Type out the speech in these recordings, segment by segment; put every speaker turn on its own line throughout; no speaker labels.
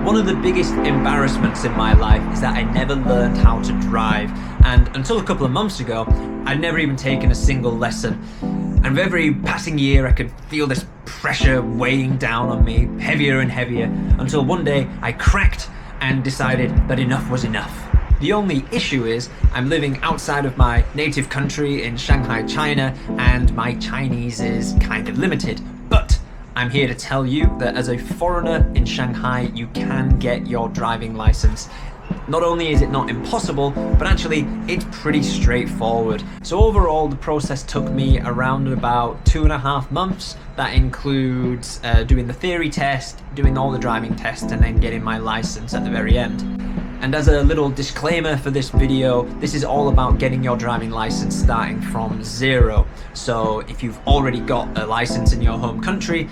One of the biggeth embarrassments in my life is that I never learned how to drive, and until a couple of months ago, I'd never even taken a single lesson. And with every passing year, I could feel this pressure weighing down on me, heavier and heavier, until one day I cracked and decided that enough was enough. The only issue is I'm living outside of my native country in Shanghai, China, and my Chinese is kind of limited. But I'm here to tell you that as a foreigner in Shanghai, you can get your driving license. Not only is it not impossible, but actually it's pretty straightforward. So overall, the process took me around about 2.5 months. That includes doing the theory test, doing all the driving tests, and then getting my license at the very end. And as a little disclaimer for this video, this is all about getting your driving license starting from zero. So if you've already got a license in your home country,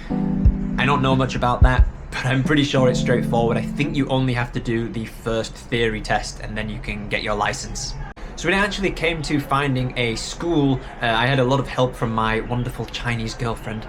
I don't know much about that, but I'm pretty sure it's straightforward. I think you only have to do the first theory test and then you can get your license. So when it actually came to finding a school, I had a lot of help from my wonderful Chinese girlfriend.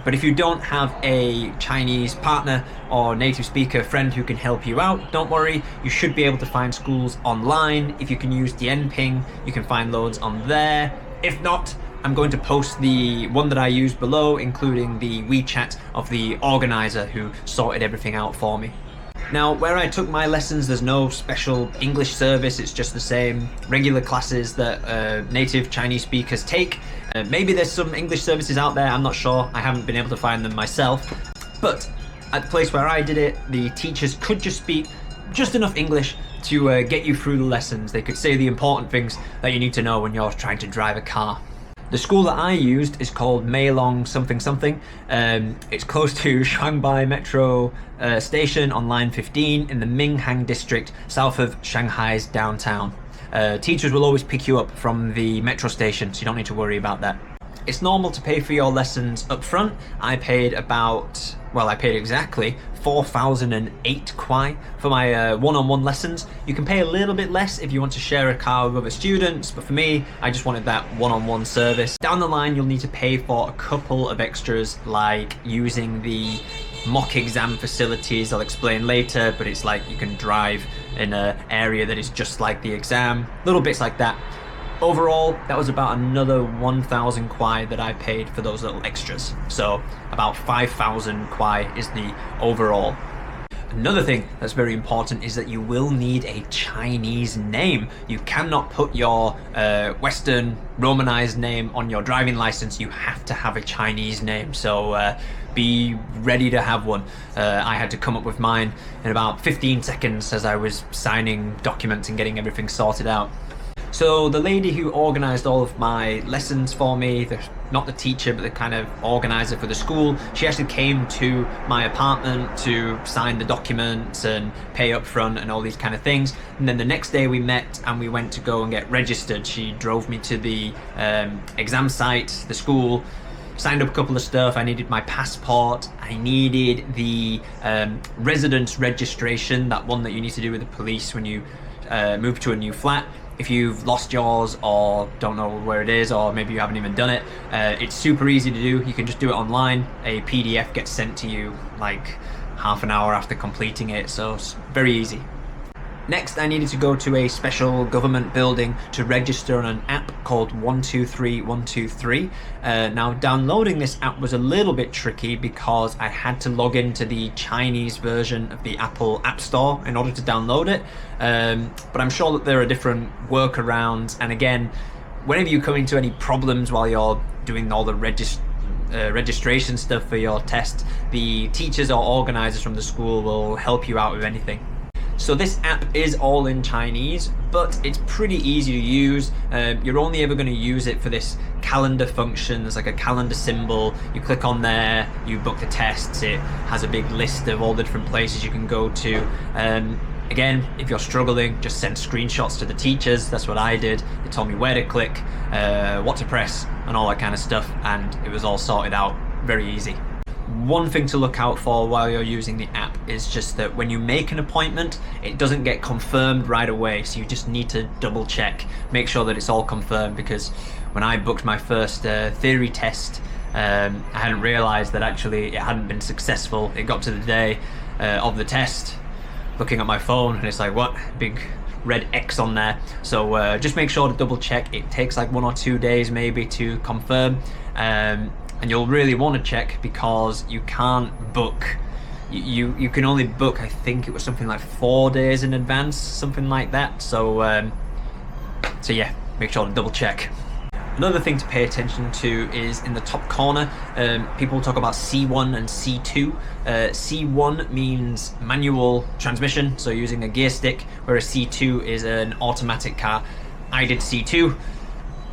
But if you don't have a Chinese partner or native speaker friend who can help you out, don't worry, you should be able to find schools online. If you can use the NPing, you can find loads on there. If not, I'm going to post the one that I used below, including the WeChat of the organizer who sorted everything out for me. Now, where I took my lessons, there's no special English service, it's just the same regular classes that native Chinese speakers take. Maybe there's some English services out there, I'm not sure, I haven't been able to find them myself. But at the place where I did it, the teachers could just speak just enough English to get you through the lessons. They could say the important things that you need to know when you're trying to drive a car. The school that I used is called Meilong something something. It's close to Shanghai Metro Station on line 15 in the Minhang district, south of Shanghai's downtown. Teachers will always pick you up from the metro station, so you don't need to worry about that. It's normal to pay for your lessons up front. I paid exactly 4,008 kwai for my one-on-one lessons. You can pay a little bit less if you want to share a car with other students, but for me, I just wanted that one-on-one service. Down the line, you'll need to pay for a couple of extras, like using the mock exam facilities. I'll explain later, but it's like you can drive in an area that is just like the exam, little bits like that. Overall, that was about another 1,000 kwai that I paid for those little extras. So about 5,000 kwai is the overall. Another thing that's very important is that you will need a Chinese name. You cannot put your Western Romanized name on your driving license. You have to have a Chinese name. So be ready to have one. I had to come up with mine in about 15 seconds as I was signing documents and getting everything sorted out. So the lady who organised all of my lessons for me, not the teacher but the kind of organiser for the school, she actually came to my apartment to sign the documents and pay up front and all these kind of things. And then the next day we met and we went to go and get registered. She drove me to the exam site, the school, signed up a couple of stuff. I needed my passport, I needed the residence registration, that one that you need to do with the police when you move to a new flat. If you've lost yours or don't know where it is, or maybe you haven't even done it, it's super easy to do. You can just do it online. A PDF gets sent to you like half an hour after completing it, so it's very easy. Next, I needed to go to a special government building to register on an app called 123123. Now, downloading this app was a little bit tricky because I had to log into the Chinese version of the Apple App Store in order to download it. But I'm sure that there are different workarounds. And again, whenever you come into any problems while you're doing all the registration stuff for your test, the teachers or organizers from the school will help you out with anything. So this app is all in Chinese, but it's pretty easy to use. You're only ever going to use it for this calendar function. There's like a calendar symbol. You click on there, you book the tests. It has a big list of all the different places you can go to. Again, if you're struggling, just send screenshots to the teachers. That's what I did. They told me where to click, what to press, and all that kind of stuff, and it was all sorted out very easy. One thing to look out for while you're using the app is just that when you make an appointment, it doesn't get confirmed right away, so you just need to double check, make sure that it's all confirmed, because when I booked my first theory test, I hadn't realized that actually it hadn't been successful. It got to the day of the test looking at my phone and it's like, what? Big red X on there. So just make sure to double check. It takes like 1 or 2 days maybe to confirm. And you'll really want to check because you can't book. You can only book, I think it was something like 4 days in advance, something like that. So yeah, make sure to double check. Another thing to pay attention to is in the top corner, people talk about C1 and C2. C1 means manual transmission, so using a gear stick, whereas C2 is an automatic car. I did C2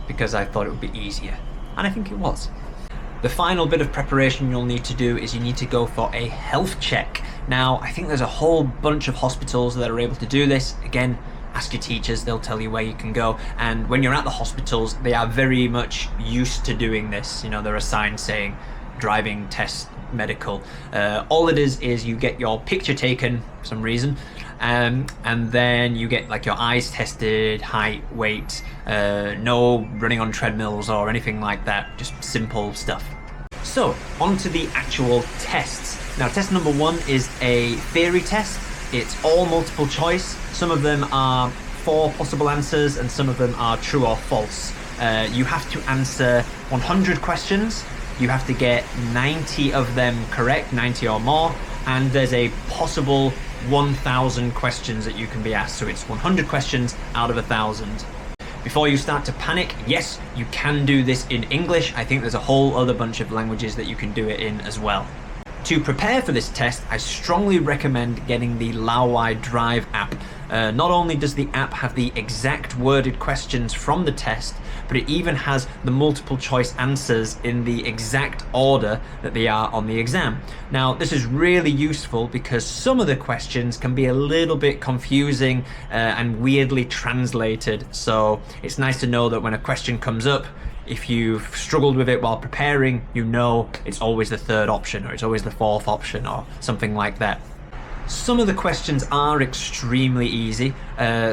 because I thought it would be easier, and I think it was. The final bit of preparation you'll need to do is you need to go for a health check. Now, I think there's a whole bunch of hospitals that are able to do this. Again, ask your teachers, they'll tell you where you can go. And when you're at the hospitals, they are very much used to doing this. You know, there are signs saying driving test medical. All it is you get your picture taken for some reason, and then you get like your eyes tested, height, weight, no running on treadmills or anything like that, just simple stuff. So on to the actual tests. Now, test number 1 is a theory test. It's all multiple choice. Some of them are 4 possible answers and some of them are true or false. You have to answer 100 questions. You have to get 90 of them correct, 90 or more, and there's a possible 1,000 questions that you can be asked. So it's 100 questions out of 1,000. Before you start to panic, yes, you can do this in English. I think there's a whole other bunch of languages that you can do it in as well. To prepare for this test, I strongly recommend getting the Laowai Drive app. Not only does the app have the exact worded questions from the test, but it even has the multiple choice answers in the exact order that they are on the exam. Now, this is really useful because some of the questions can be a little bit confusing and weirdly translated. So it's nice to know that when a question comes up, if you've struggled with it while preparing, you know it's always the 3rd option or it's always the 4th option or something like that. Some of the questions are extremely easy.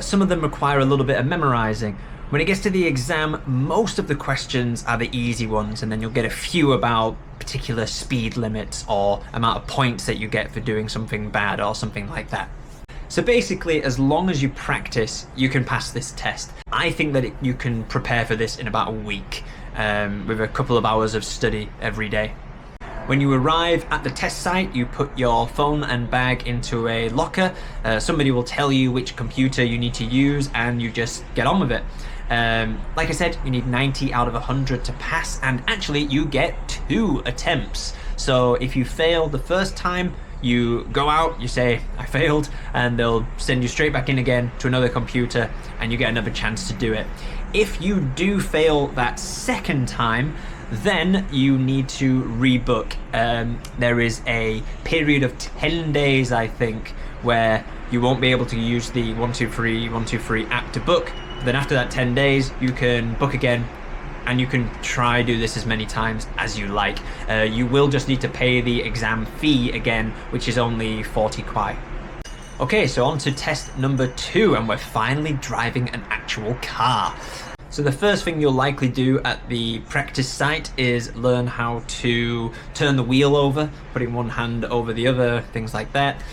Some of them require a little bit of memorizing. When it gets to the exam, most of the questions are the easy ones, and then you'll get a few about particular speed limits or amount of points that you get for doing something bad or something like that. So basically, as long as you practice, you can pass this test. I think that you can prepare for this in about a week with a couple of hours of study every day. When you arrive at the test site, you put your phone and bag into a locker. Somebody will tell you which computer you need to use and you just get on with it. Like I said, you need 90 out of 100 to pass, and actually you get 2 attempts. So if you fail the first time, you go out, you say, I failed, and they'll send you straight back in again to another computer and you get another chance to do it. If you do fail that second time, then you need to rebook. There is a period of 10 days, I think, where you won't be able to use the 123 app to book. Then after that 10 days, you can book again, and you can try do this as many times as you like. You will just need to pay the exam fee again, which is only 40 kwai. Okay, so on to test number 2, and we're finally driving an actual car. So the first thing you'll likely do at the practice site is learn how to turn the wheel over, putting one hand over the other, things like that.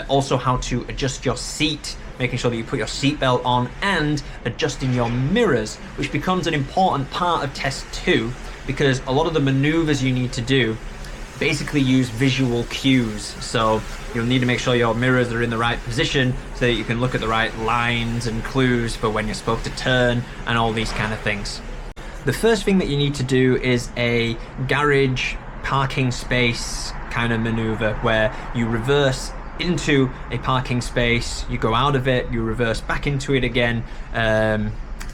Also how to adjust your seat, making sure that you put your seatbelt on, and adjusting your mirrors, which becomes an important part of test 2 because a lot of the maneuvers you need to do basically use visual cues. So you'll need to make sure your mirrors are in the right position so that you can look at the right lines and clues for when you're supposed to turn and all these kind of things. The first thing that you need to do is a garage parking space kind of maneuver where you reverse into a parking space, you go out of it, you reverse back into it again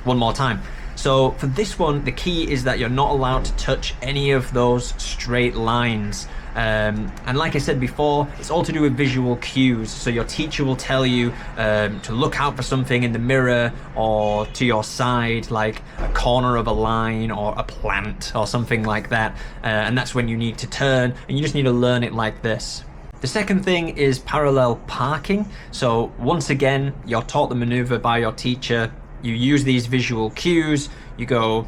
one more time. So for this one, the key is that you're not allowed to touch any of those straight lines. And like I said before, it's all to do with visual cues. So your teacher will tell you to look out for something in the mirror or to your side, like a corner of a line or a plant or something like that. And that's when you need to turn, and you just need to learn it like this. The second thing is parallel parking. So once again, you're taught the maneuver by your teacher. You use these visual cues, you go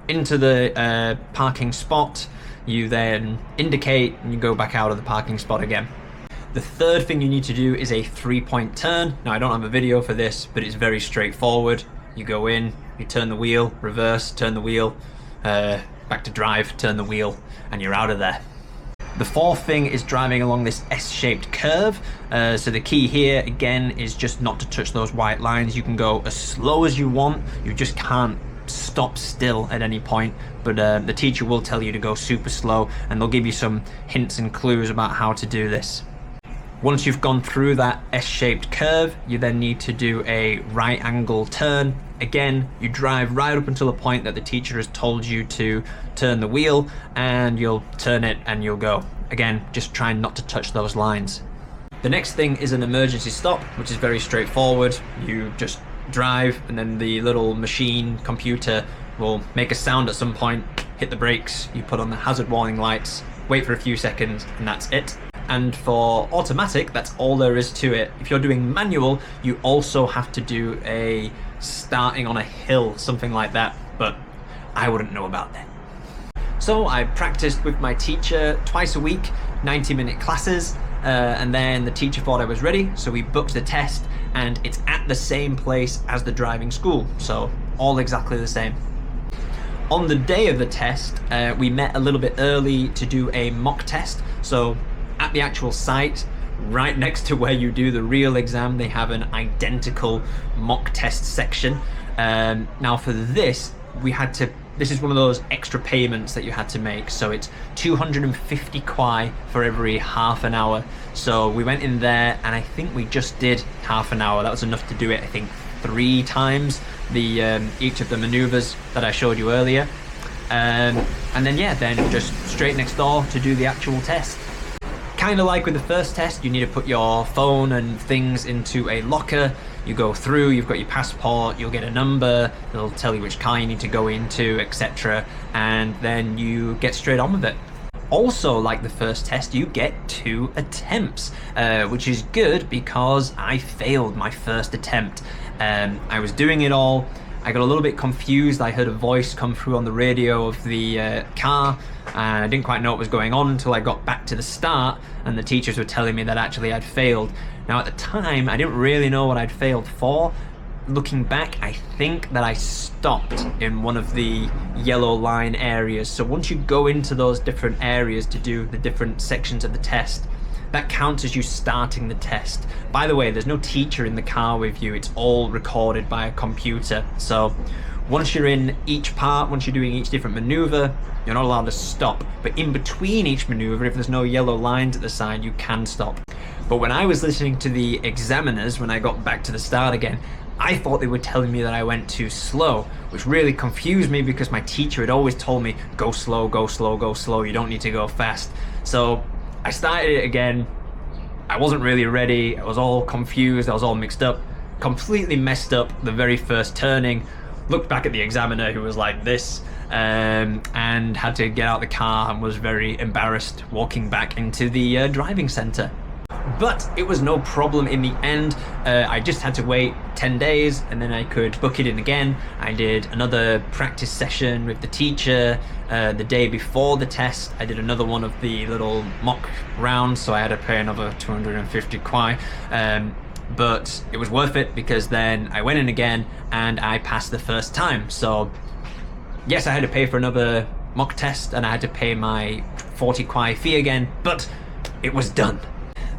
into the parking spot, you then indicate and you go back out of the parking spot again. The third thing you need to do is a 3-point turn. Now I don't have a video for this, but it's very straightforward. You go in, you turn the wheel, reverse, turn the wheel, back to drive, turn the wheel, and you're out of there. The fourth thing is driving along this S-shaped curve. So the key here, again, is just not to touch those white lines. You can go as slow as you want. You just can't stop still at any point. But the teacher will tell you to go super slow, and they'll give you some hints and clues about how to do this. Once you've gone through that S-shaped curve, you then need to do a right angle turn. Again, you drive right up until the point that the teacher has told you to turn the wheel, and you'll turn it and you'll go. Again, just try not to touch those lines. The next thing is an emergency stop, which is very straightforward. You just drive, and then the little machine computer will make a sound at some point, hit the brakes, you put on the hazard warning lights, wait for a few seconds, and that's it. And for automatic, that's all there is to it. If you're doing manual, you also have to do a starting on a hill, something like that, but I wouldn't know about that. So I practiced with my teacher twice a week, 90-minute classes, and then the teacher thought I was ready, so we booked the test, and it's at the same place as the driving school, so all exactly the same. On the day of the test, we met a little bit early to do a mock test. So at the actual site, right next to where you do the real exam, they have an identical mock test section. Now for this, this is one of those extra payments that you had to make. So it's 250 kwai for every half an hour. So we went in there, and I think we just did half an hour. That was enough to do it, I think, 3 times each of the maneuvers that I showed you earlier. And then just straight next door to do the actual test. Kind of like with the first test, you need to put your phone and things into a locker. You go through, you've got your passport, you'll get a number, it'll tell you which car you need to go into, etc. And then you get straight on with it. Also, like the first test, you get 2 attempts, which is good because I failed my first attempt. I was doing it all. I got a little bit confused. I heard a voice come through on the radio of the car, and I didn't quite know what was going on until I got back to the start, and the teachers were telling me that actually I'd failed. Now at the time, I didn't really know what I'd failed for. Looking back, I think that I stopped in one of the yellow line areas. So once you go into those different areas to do the different sections of the test, that counts as you starting the test. By the way, there's no teacher in the car with you. It's all recorded by a computer. So once you're in each part, once you're doing each different maneuver, you're not allowed to stop. But in between each maneuver, if there's no yellow lines at the side, you can stop. But when I was listening to the examiners, when I got back to the start again, I thought they were telling me that I went too slow, which really confused me because my teacher had always told me, go slow, go slow, go slow. You don't need to go fast. So I started it again. I wasn't really ready. I was all confused. I was all mixed up, completely messed up the very first turning. Looked back at the examiner, who was like this, and had to get out the car and was very embarrassed walking back into the driving center. But it was no problem in the end. I just had to wait 10 days and then I could book it in again. I did another practice session with the teacher the day before the test. I did another one of the little mock rounds, so I had to pay another 250 kwai. But it was worth it because then I went in again and I passed the first time. So yes, I had to pay for another mock test and I had to pay my 40 kwai fee again, but it was done.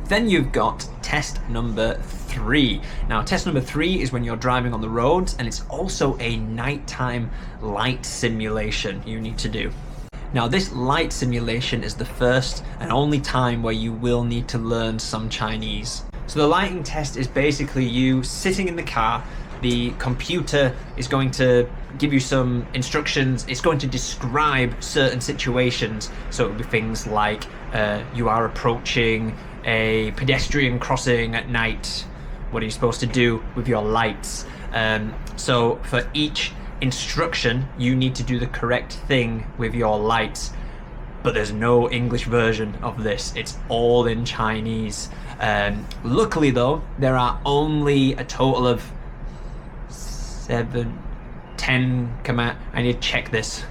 Then you've got test number 3. Now, test number 3 is when you're driving on the roads, and it's also a nighttime light simulation you need to do. Now, this light simulation is the first and only time where you will need to learn some Chinese. So the lighting test is basically you sitting in the car. The computer is going to give you some instructions. It's going to describe certain situations. So it would be things like you are approaching a pedestrian crossing at night. What are you supposed to do with your lights? So for each instruction, you need to do the correct thing with your lights. But there's no English version of this. It's all in Chinese. Luckily though, there are only a total of 10 I need to check this.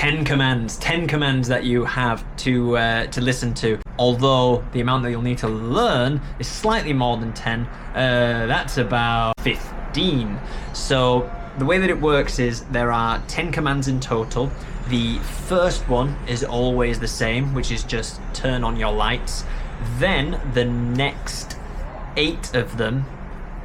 10 commands that you have to listen to. Although the amount that you'll need to learn is slightly more than 10. That's about 15. So the way that it works is there are 10 commands in total. The first one is always the same, which is just turn on your lights. Then the next 8 of them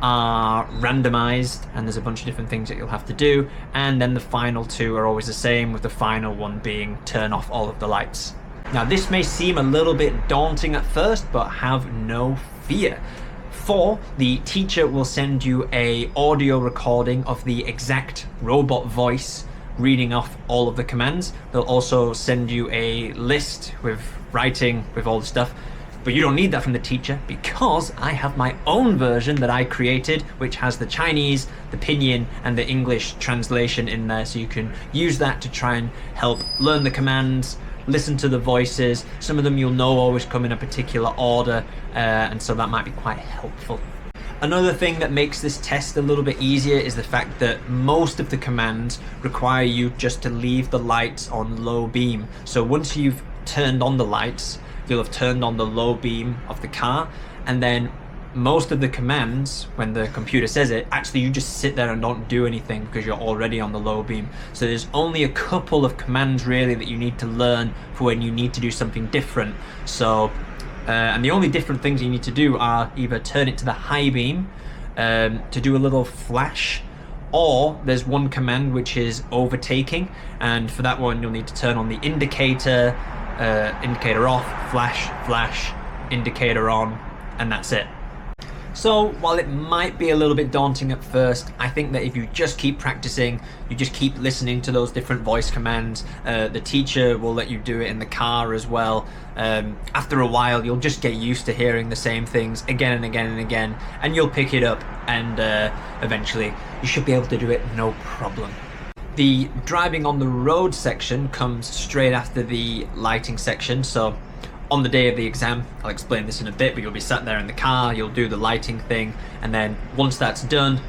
are randomized, and there's a bunch of different things that you'll have to do, and then the final 2 are always the same, with the final one being turn off all of the lights. Now this may seem a little bit daunting at first, but have no fear, for the teacher will send you a audio recording of the exact robot voice reading off all of the commands. They'll also send you a list with writing with all the stuff. But you don't need that from the teacher, because I have my own version that I created, which has the Chinese, the Pinyin, and the English translation in there, so you can use that to try and help learn the commands, listen to the voices. Some of them you'll know always come in a particular order, and so that might be quite helpful. Another thing that makes this test a little bit easier is the fact that most of the commands require you just to leave the lights on low beam. So once you've turned on the lights, you'll have turned on the low beam of the car, and then most of the commands, when the computer says it, actually you just sit there and don't do anything because you're already on the low beam. So there's only a couple of commands really that you need to learn for when you need to do something different. So and the only different things you need to do are either turn it to the high beam to do a little flash, or there's one command which is overtaking, and for that one you'll need to turn on the indicator, indicator off, flash, indicator on, and that's it. So while it might be a little bit daunting at first, I think that if you just keep practicing, you just keep listening to those different voice commands, the teacher will let you do it in the car as well. After a while you'll just get used to hearing the same things again and again and again, and you'll pick it up, and eventually you should be able to do it no problem. The driving on the road section comes straight after the lighting section. So on the day of the exam, I'll explain this in a bit, but you'll be sat there in the car, you'll do the lighting thing, and then once that's done,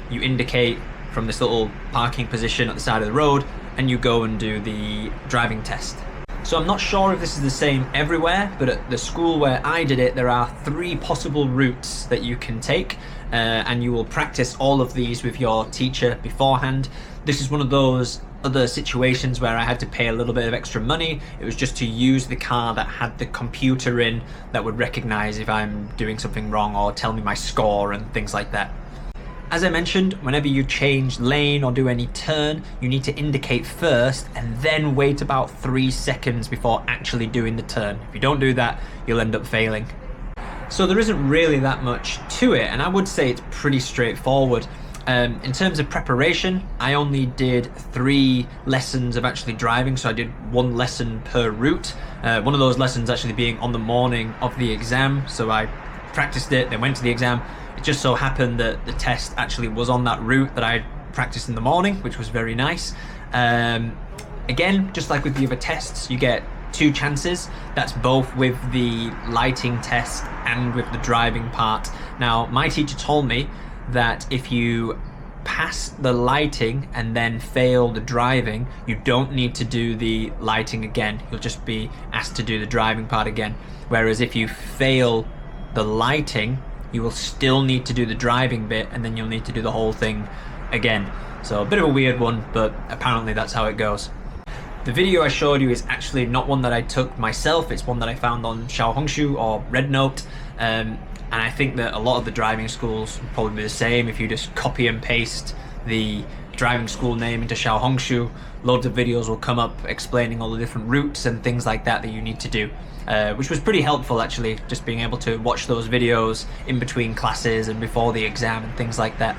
you indicate from this little parking position at the side of the road, and you go and do the driving test. So I'm not sure if this is the same everywhere, but at the school where I did it, there are 3 possible routes that you can take, and you will practice all of these with your teacher beforehand. This is one of those other situations where I had to pay a little bit of extra money. It was just to use the car that had the computer in that would recognize if I'm doing something wrong or tell me my score and things like that. As I mentioned, whenever you change lane or do any turn, you need to indicate first and then wait about 3 seconds before actually doing the turn. If you don't do that, you'll end up failing. So there isn't really that much to it, and I would say it's pretty straightforward. In terms of preparation, I only did 3 lessons of actually driving, so I did 1 lesson per route. One of those lessons actually being on the morning of the exam, so I practiced it, then went to the exam. It just so happened that the test actually was on that route that I practiced in the morning, which was very nice. Again, just like with the other tests, you get 2 chances. That's both with the lighting test and with the driving part. Now, my teacher told me that if you pass the lighting and then fail the driving, you don't need to do the lighting again. You'll just be asked to do the driving part again. Whereas if you fail the lighting, you will still need to do the driving bit, and then you'll need to do the whole thing again. So a bit of a weird one, but apparently that's how it goes. The video I showed you is actually not one that I took myself. It's one that I found on Xiaohongshu or RedNote. And I think that a lot of the driving schools will probably be the same. If you just copy and paste the driving school name into Xiaohongshu, loads of videos will come up explaining all the different routes and things like that that you need to do, which was pretty helpful actually, just being able to watch those videos in between classes and before the exam and things like that.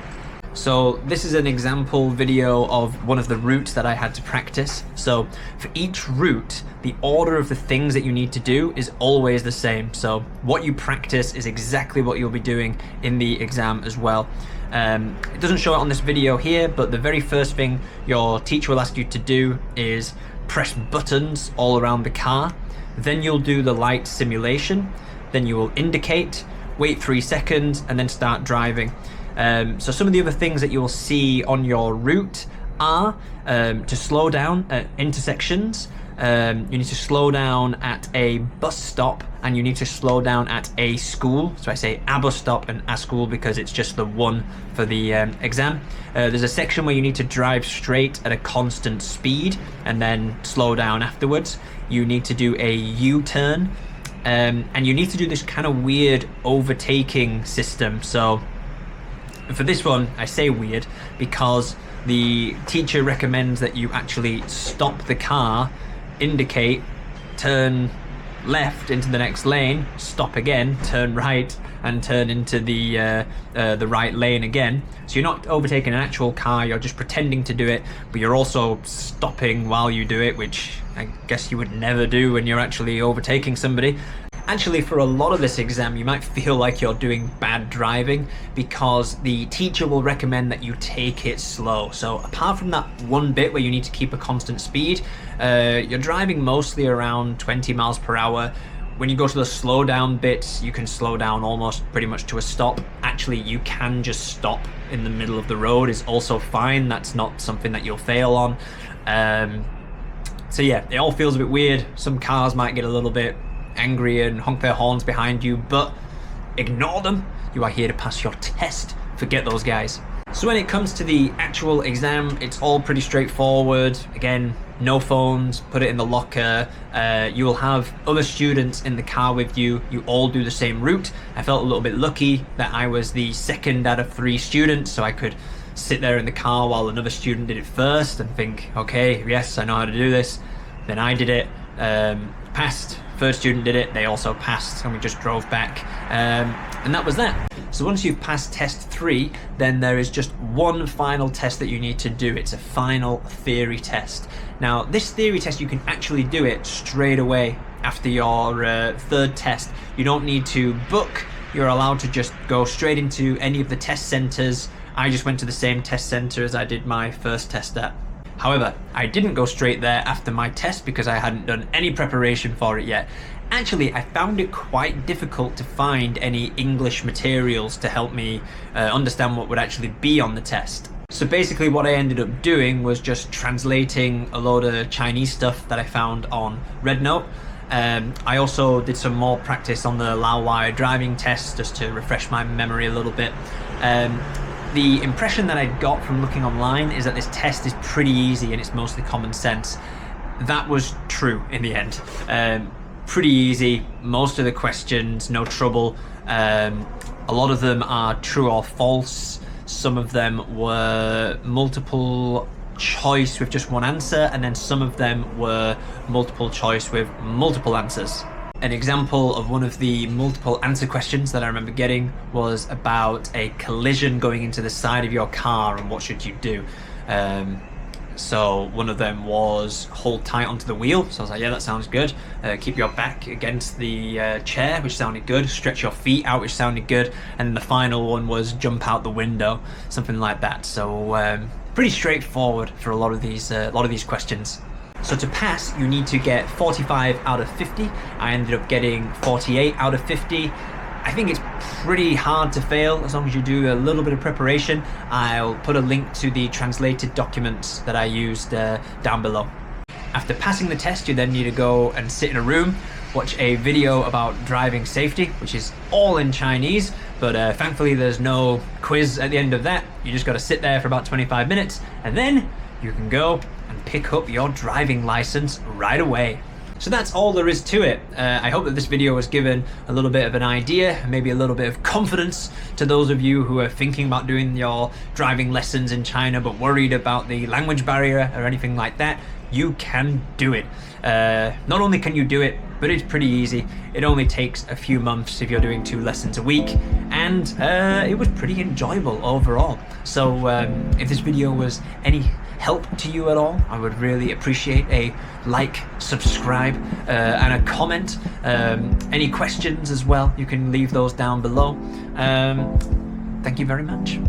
So this is an example video of one of the routes that I had to practice. So for each route, the order of the things that you need to do is always the same. So what you practice is exactly what you'll be doing in the exam as well. It doesn't show it on this video here, but the very first thing your teacher will ask you to do is press buttons all around the car. Then you'll do the light simulation. Then you will indicate, wait 3 seconds, and then start driving. So some of the other things that you'll see on your route R to slow down at intersections. You need to slow down at a bus stop, and you need to slow down at a school. So I say a bus stop and a school because it's just the one for the exam. There's a section where you need to drive straight at a constant speed and then slow down afterwards. You need to do a U-turn, and you need to do this kind of weird overtaking system. So for this one, I say weird because the teacher recommends that you actually stop the car, indicate, turn left into the next lane, stop again, turn right, and turn into the right lane again. So you're not overtaking an actual car, you're just pretending to do it, but you're also stopping while you do it, which I guess you would never do when you're actually overtaking somebody. Actually, for a lot of this exam, you might feel like you're doing bad driving because the teacher will recommend that you take it slow. So apart from that one bit where you need to keep a constant speed, you're driving mostly around 20 miles per hour. When you go to the slow down bits, you can slow down almost pretty much to a stop. Actually, you can just stop in the middle of the road, is also fine. That's not something that you'll fail on. So yeah, it all feels a bit weird. Some cars might get a little bit angry and honk their horns behind you, but ignore them. You are here to pass your test. Forget those guys. So when it comes to the actual exam, it's all pretty straightforward. Again, no phones, put it in the locker. You will have other students in the car with you. You all do the same route. I felt a little bit lucky that I was the second out of 3 students, so I could sit there in the car while another student did it first and think, okay, yes, I know how to do this. Then I did it, passed. First student did it, they also passed, and we just drove back, and that was that. So once you've passed test 3, then there is just one final test that you need to do. It's a final theory test. Now this theory test, you can actually do it straight away after your 3rd test. You don't need to book, you're allowed to just go straight into any of the test centers. I just went to the same test center as I did my first test at. However, I didn't go straight there after my test because I hadn't done any preparation for it yet. Actually, I found it quite difficult to find any English materials to help me understand what would actually be on the test. So basically what I ended up doing was just translating a load of Chinese stuff that I found on RedNote. I also did some more practice on the Laowai driving test just to refresh my memory a little bit. The impression that I got from looking online is that this test is pretty easy and it's mostly common sense. That was true in the end. Pretty easy, most of the questions, no trouble. A lot of them are true or false. Some of them were multiple choice with just one answer, and then some of them were multiple choice with multiple answers. An example of one of the multiple answer questions that I remember getting was about a collision going into the side of your car and what should you do. So one of them was hold tight onto the wheel. So I was like, yeah, that sounds good. Keep your back against the chair, which sounded good. Stretch your feet out, which sounded good. And the final one was jump out the window, something like that. So pretty straightforward for a lot of these questions. So to pass, you need to get 45 out of 50. I ended up getting 48 out of 50. I think it's pretty hard to fail as long as you do a little bit of preparation. I'll put a link to the translated documents that I used down below. After passing the test, you then need to go and sit in a room, watch a video about driving safety, which is all in Chinese, but thankfully there's no quiz at the end of that. You just got to sit there for about 25 minutes, and then you can go and pick up your driving license right away. So that's all there is to it. I hope that this video has given a little bit of an idea, maybe a little bit of confidence to those of you who are thinking about doing your driving lessons in China but worried about the language barrier or anything like that. You can do it. Not only can you do it, but it's pretty easy. It only takes a few months if you're doing 2 lessons a week, and it was pretty enjoyable overall. So if this video was any help to you at all, I would really appreciate a like, subscribe, and a comment. Any questions as well, you can leave those down below. Thank you very much.